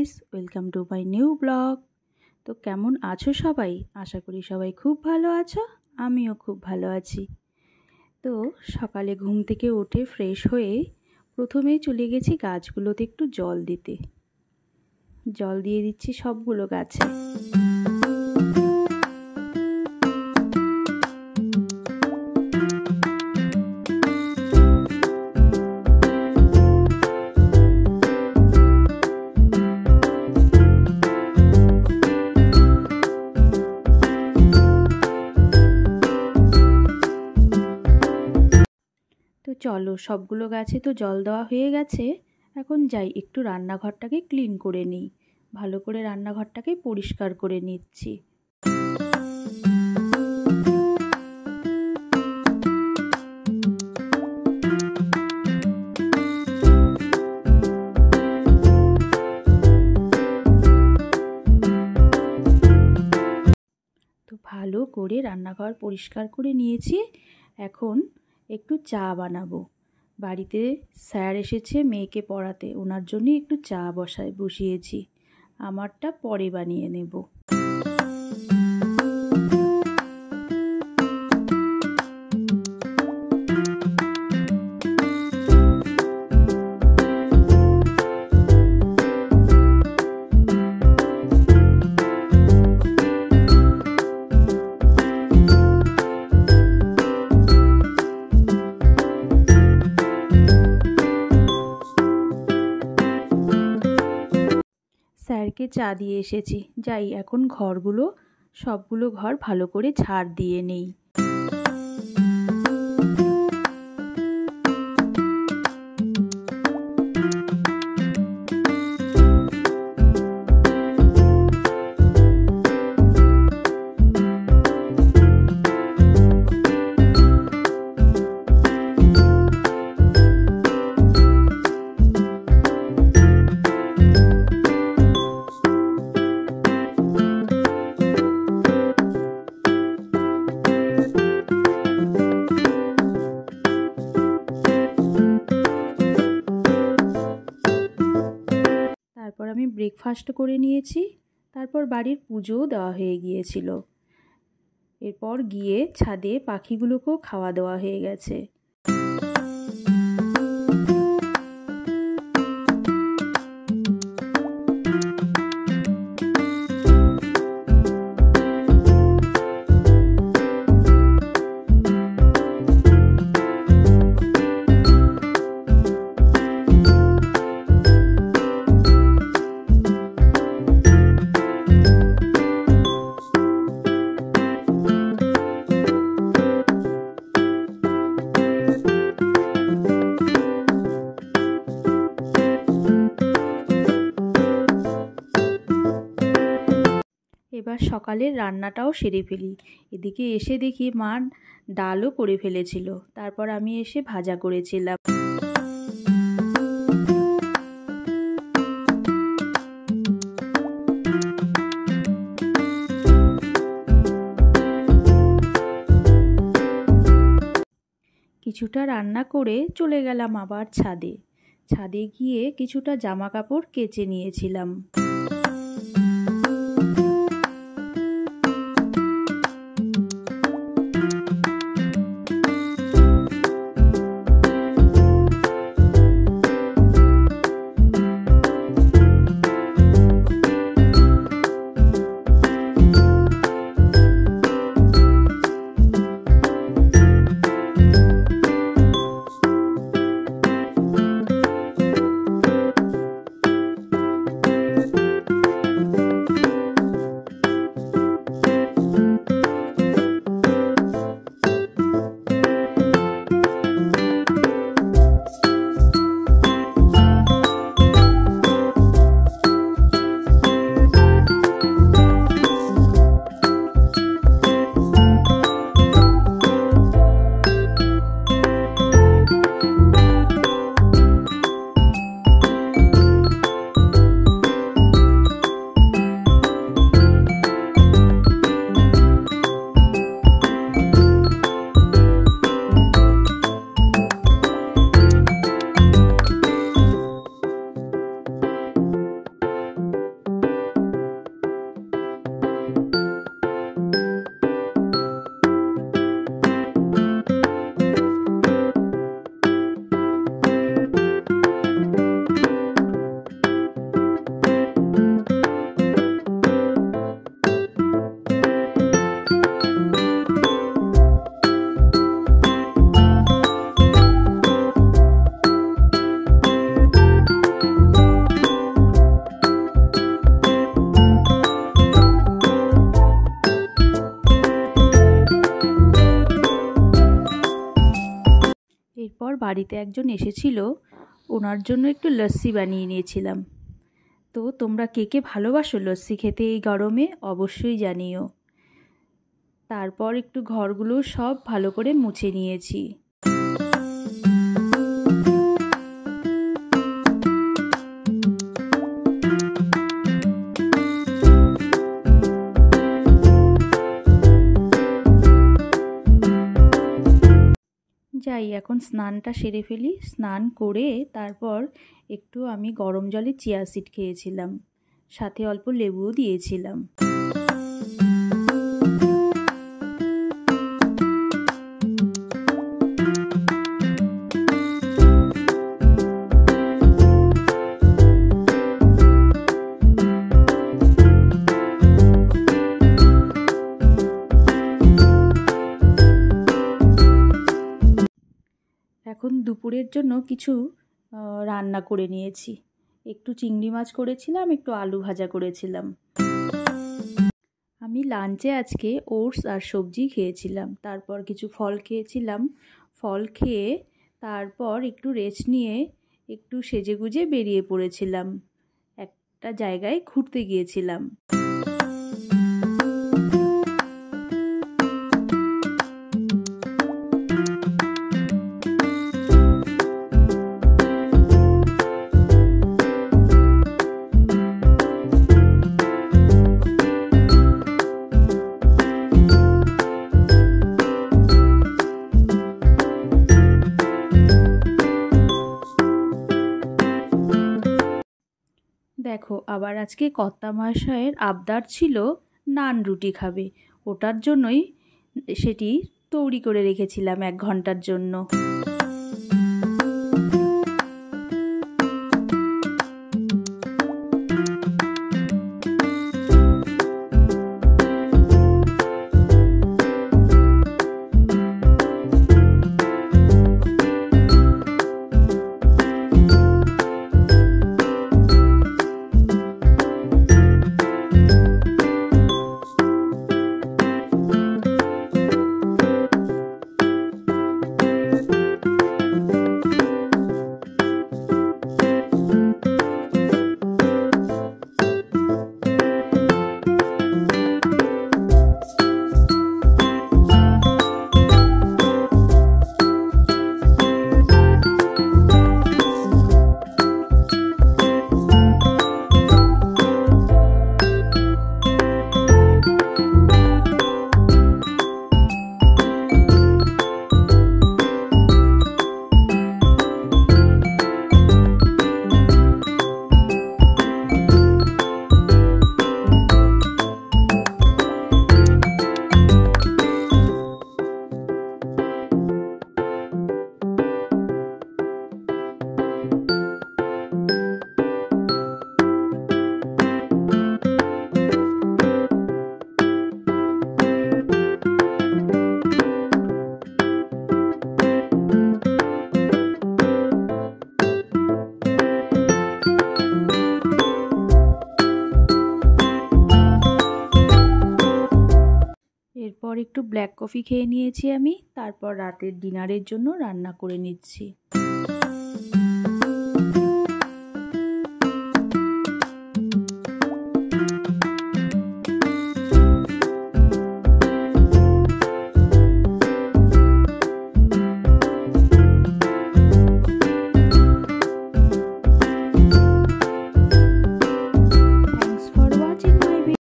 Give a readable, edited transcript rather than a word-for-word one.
Guys, welcome to my new blog. তো কেমন আছো সবাই? আশা করি সবাই খুব ভালো আছো, আমিও খুব ভালো আছি। তো সকালে ঘুম থেকে উঠে ফ্রেশ হয়ে প্রথমেই চলে গেছি গাছগুলোতে একটু জল দিতে। জল দিয়ে দিচ্ছি সবগুলো গাছে। তো চলো, সবগুলো গাছে তো জল দেওয়া হয়ে গেছে। এখন যাই একটু রান্নাঘরটাকে ক্লিন করে নিই। ভালো করে রান্নাঘরটাকে পরিষ্কার করে নিচ্ছি। তো ভালো করে রান্নাঘর পরিষ্কার করে নিয়েছি। এখন একটু চা বানাবো। বাড়িতে স্যার এসেছে মেয়েকে পড়াতে, ওনার জন্য একটু চা বসিয়েছি। আমারটা পরে বানিয়ে নেব। স্যারকে চা দিয়ে এসেছি, যাই এখন সবগুলো ঘর ভালো করে ঝাড় দিয়ে নেই। তারপর আমি ব্রেকফাস্ট করে নিয়েছি। তারপর বাড়ির পুজোও দেওয়া হয়ে গিয়েছিল। এরপর গিয়ে ছাদে পাখিগুলোকেও খাওয়া দেওয়া হয়ে গেছে। এবার সকালের রান্নাটাও সেরে ফেলি। এদিকে এসে দেখি মা ডালও করে ফেলেছিল। তারপর আমি এসে ভাজা করেছিলাম। কিছুটা রান্না করে চলে গেলাম আবার ছাদে। ছাদে গিয়ে কিছুটা জামা কাপড় কেচে নিয়েছিলাম। বাড়িতে একজন এসেছিল, ওনার জন্য একটু লস্যি বানিয়ে নিয়েছিলাম। তো তোমরা কে কে ভালোবাসো লস্যি খেতে এই গরমে অবশ্যই জানিও। তারপর একটু ঘরগুলো সব ভালো করে মুছে নিয়েছি। যাই এখন স্নানটা সেরে ফেলি। স্নান করে তারপর একটু আমি গরম জলে চিয়া সিড খেয়েছিলাম, সাথে অল্প লেবুও দিয়েছিলাম। এখন দুপুরের জন্য কিছু রান্না করে নিয়েছি। একটু চিংড়ি মাছ করেছিলাম, একটু আলু ভাজা করেছিলাম। আমি লাঞ্চে আজকে ওটস আর সবজি খেয়েছিলাম, তারপর কিছু ফল খেয়েছিলাম। ফল খেয়ে তারপর একটু রেস্ট নিয়ে একটু সেজেগুজে বেরিয়ে পড়েছিলাম, একটা জায়গায় ঘুরতে গিয়েছিলাম। দেখো আবার আজকে কর্তামশায়ের আবদার ছিল নান রুটি খাবে, ওটার জন্যই সেটি তৈরি করে রেখেছিলাম 1 ঘন্টার জন্য। এরপর একটু ব্ল্যাক কফি খেয়ে নিয়েছি আমি, তারপর রাতের ডিনারের জন্য রান্না করে নিচ্ছি।